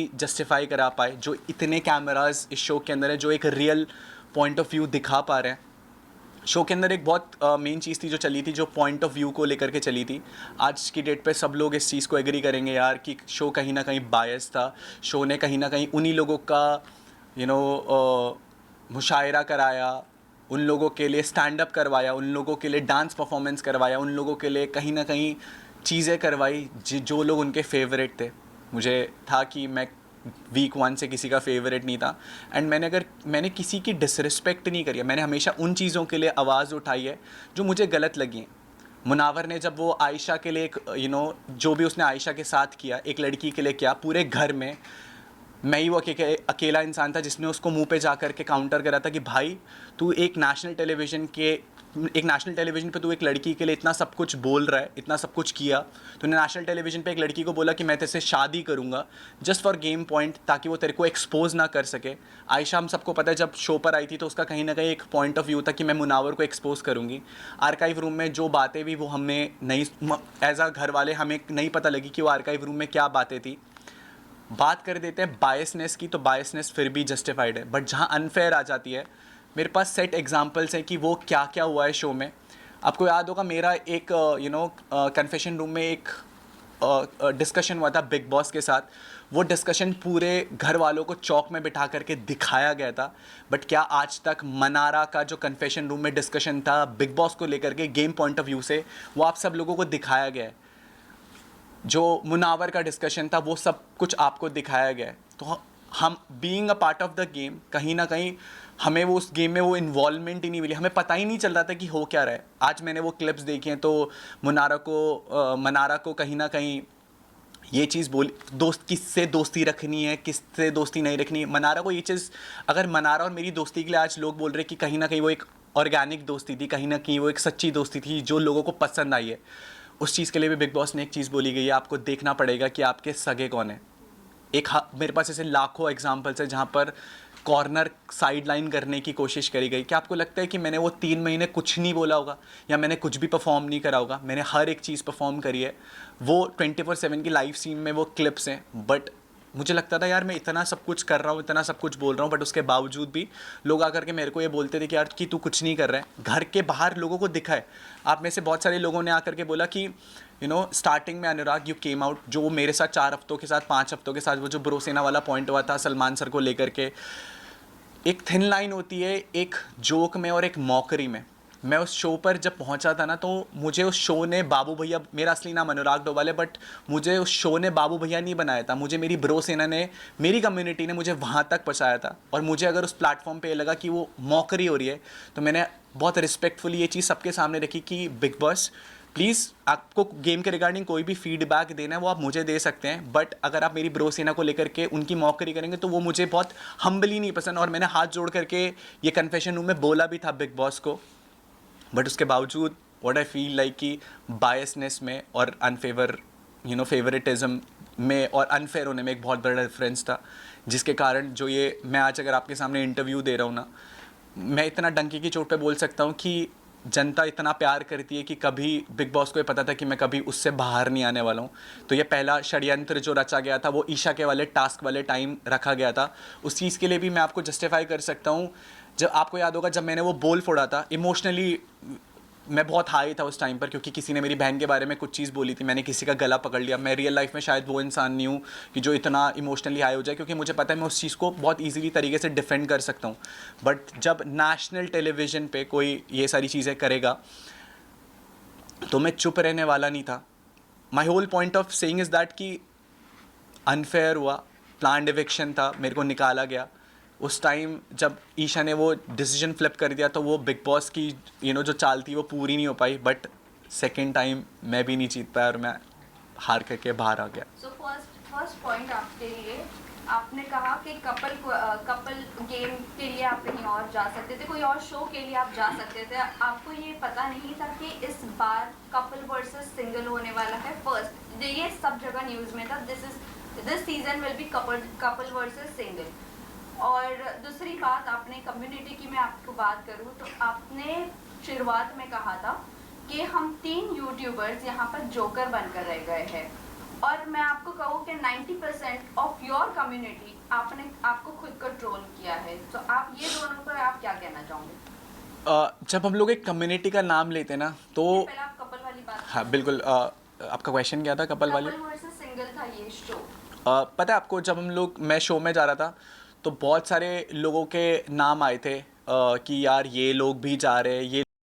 Justify करा पाए, जो इतने कैमरास इस शो के अंदर है, जो एक रियल पॉइंट ऑफ व्यू दिखा पा रहे हैं। शो के अंदर एक बहुत मेन चीज़ थी जो चली थी, जो पॉइंट ऑफ व्यू को लेकर के चली थी। आज की डेट पे सब लोग इस चीज़ को एग्री करेंगे यार कि शो कहीं ना कहीं बायस था। शो ने कहीं ना कहीं उन्हीं लोगों का मुशायरा कराया, उन लोगों के लिए स्टैंड अप करवाया, उन लोगों के लिए डांस परफॉर्मेंस करवाया, उन लोगों के लिए कहीं ना कहीं चीज़ें करवाई जो लोग उनके फेवरेट थे। मुझे था कि मैं वीक 1 से किसी का फेवरेट नहीं था, एंड मैंने किसी की डिसरिस्पेक्ट नहीं करी है। मैंने हमेशा उन चीज़ों के लिए आवाज़ उठाई है जो मुझे गलत लगी हैं। मुनावर ने जब वो आयशा के लिए एक जो भी उसने आयशा के साथ किया, एक लड़की के लिए किया, पूरे घर में मैं ही वो अकेला इंसान था जिसने उसको मुंह पे जा कर के काउंटर करा था कि भाई तू एक नेशनल टेलीविज़न पे तू एक लड़की के लिए इतना सब कुछ बोल रहा है, इतना सब कुछ किया। तूने नेशनल टेलीविज़न पे एक लड़की को बोला कि मैं तेरे से शादी करूँगा जस्ट फॉर गेम पॉइंट, ताकि वो तेरे को एक्सपोज ना कर सके। आयशा, हम सबको पता है, जब शो पर आई थी तो उसका कहीं ना कहीं एक पॉइंट ऑफ व्यू था कि मैं मुनावर को एक्सपोज करूँगी। आर्काइव रूम में जो बातें भी वो हमें नहीं, एज आ घर वाले हमें नहीं पता लगी कि वो आर्काइव रूम में क्या बातें थी। बात कर देते हैं बायसनेस की, तो बायसनेस फिर भी जस्टिफाइड है, बट जहाँ अनफेयर आ जाती है, मेरे पास सेट एग्जांपल्स हैं कि वो क्या क्या हुआ है शो में। आपको याद होगा मेरा एक कन्फेशन रूम में एक डिस्कशन हुआ था बिग बॉस के साथ। वो डिस्कशन पूरे घर वालों को चौक में बिठा करके दिखाया गया था, बट क्या आज तक मनारा का जो कन्फेशन रूम में डिस्कशन था बिग बॉस को लेकर के गेम पॉइंट ऑफ व्यू से, वो आप सब लोगों को दिखाया गया है? जो मुनावर का डिस्कशन था वो सब कुछ आपको दिखाया गया है। तो हम being a part of the game, कहीं ना कहीं हमें वो उस गेम में वो इन्वॉल्वमेंट ही नहीं मिली, हमें पता ही नहीं चल रहा था कि हो क्या रहा है। आज मैंने वो क्लिप्स देखी हैं तो मनारा को कहीं ना कहीं ये चीज़ बोली, दोस्त किससे दोस्ती रखनी है, किससे दोस्ती नहीं रखनी है। मनारा को ये चीज़, अगर मनारा और मेरी दोस्ती के लिए आज लोग बोल रहे हैं कि कहीं ना कहीं वो एक ऑर्गेनिक दोस्ती थी, कहीं ना कहीं वो एक सच्ची दोस्ती थी जो लोगों को पसंद आई है, उस चीज़ के लिए भी बिग बॉस ने एक चीज़ बोली गई है, आपको देखना पड़ेगा कि आपके सगे कौन है। मेरे पास ऐसे लाखों एग्जाम्पल्स है जहाँ पर कॉर्नर साइड लाइन करने की कोशिश करी गई। क्या आपको लगता है कि मैंने वो 3 महीने कुछ नहीं बोला होगा या मैंने कुछ भी परफॉर्म नहीं करा होगा? मैंने हर एक चीज़ परफॉर्म करी है। वो 24/7 की लाइव सीन में वो क्लिप्स हैं, बट मुझे लगता था यार मैं इतना सब कुछ कर रहा हूँ, इतना सब कुछ बोल रहा हूँ, बट उसके बावजूद भी लोग आकर के मेरे को ये बोलते थे कि यार कि तू कुछ नहीं कर रहा है। घर के बाहर लोगों को दिखा है। आप में से बहुत सारे लोगों ने आकर के बोला कि स्टार्टिंग में अनुराग यू केम आउट, जो वो मेरे साथ 4 हफ्तों के साथ 5 हफ्तों के साथ वो जो ब्रोसेना वाला पॉइंट हुआ था सलमान सर को लेकर के, एक थिन लाइन होती है एक जोक में और एक मॉकरी में। मैं उस शो पर जब पहुंचा था ना, तो मुझे उस शो ने बाबू भैया, मेरा असली नाम अनुराग डोवाल है, बट मुझे उस शो ने बाबू भैया नहीं बनाया था, मुझे मेरी ब्रो सेना ने, मेरी कम्युनिटी ने मुझे वहाँ तक पहुँचाया था। और मुझे अगर उस प्लेटफॉर्म पे लगा कि वो मॉकरी हो रही है, तो मैंने बहुत रिस्पेक्टफुली ये चीज़ सबके सामने रखी कि बिग बॉस प्लीज़, आपको गेम के रिगार्डिंग कोई भी फीडबैक देना है वो आप मुझे दे सकते हैं, बट अगर आप मेरी ब्रो सेना को लेकर के उनकी मॉकरी करेंगे तो वो मुझे बहुत हम्बली नहीं पसंद। और मैंने हाथ जोड़ करके ये कन्फेशन रूम में बोला भी था बिग बॉस को, बट उसके बावजूद व्हाट आई फील लाइक कि बायसनेस में और फेवरेटिज्म में और अनफेयर होने में एक बहुत बड़ा डिफरेंस था, जिसके कारण जो ये मैं आज अगर आपके सामने इंटरव्यू दे रहा हूँ ना, मैं इतना डंकी की चोट पे बोल सकता हूँ कि जनता इतना प्यार करती है कि कभी बिग बॉस को ये पता था कि मैं कभी उससे बाहर नहीं आने वाला हूँ। तो ये पहला षड्यंत्र जो रचा गया था वो ईशा के वाले टास्क वाले टाइम रखा गया था। उस चीज़ के लिए भी मैं आपको जस्टिफाई कर सकता हूँ। जब आपको याद होगा जब मैंने वो बोल फोड़ा था, इमोशनली मैं बहुत हाई था उस टाइम पर, क्योंकि किसी ने मेरी बहन के बारे में कुछ चीज़ बोली थी, मैंने किसी का गला पकड़ लिया। मैं रियल लाइफ में शायद वो इंसान नहीं हूँ कि जो इतना इमोशनली हाई हो जाए, क्योंकि मुझे पता है मैं उस चीज़ को बहुत ईजीली तरीके से डिफेंड कर सकता हूँ। बट जब नेशनल टेलीविज़न पे कोई ये सारी चीज़ें करेगा तो मैं चुप रहने वाला नहीं था। My whole point of saying is that कि अनफेयर हुआ, प्लान्ड एविक्शन था, मेरे को निकाला गया। उस टाइम जब ईशा ने वो डिसीजन फ्लिप कर दिया तो वो बिग बॉस की जो चाल थी वो पूरी नहीं हो पाई। बट सेकेंड टाइम मैं भी नहीं जीत पाया और मैं हार करके बाहर आ गया। सो फर्स्ट पॉइंट आपके लिए, आपने कहा कि कपल गेम के लिए आप कहीं और जा सकते थे, कोई और शो के लिए आप जा सकते थे, आपको ये पता नहीं था कि इस बार कपल वर्सेस सिंगल होने वाला है। फर्स्ट ये सब जगह न्यूज़ में था, this season will be couple versus single. और दूसरी बात, आपने कम्युनिटी की मैं आपको बात करूँ तो आपने शुरुआत में कहा था कि हम 3 यूट्यूबर्स यहाँ पर जोकर बनकर रह गए हैं। और मैं आपको कहूँ कि 90% ऑफ योर कम्युनिटी आपको खुद को ट्रोल किया है, तो आप ये दोनों पर आप क्या कहना चाहोगे? जब हम लोग एक कम्युनिटी का नाम लेते हैं ना तो पहले आप कपल वाली बात हाँ बिल्कुल, आपका क्वेश्चन क्या था कपल वाले? कपल वर्सेस सिंगल था ये शो। पता है आपको, जब हम लोग मैं शो में जा रहा था तो बहुत सारे लोगों के नाम आए थे कि यार ये लोग भी जा रहे हैं, ये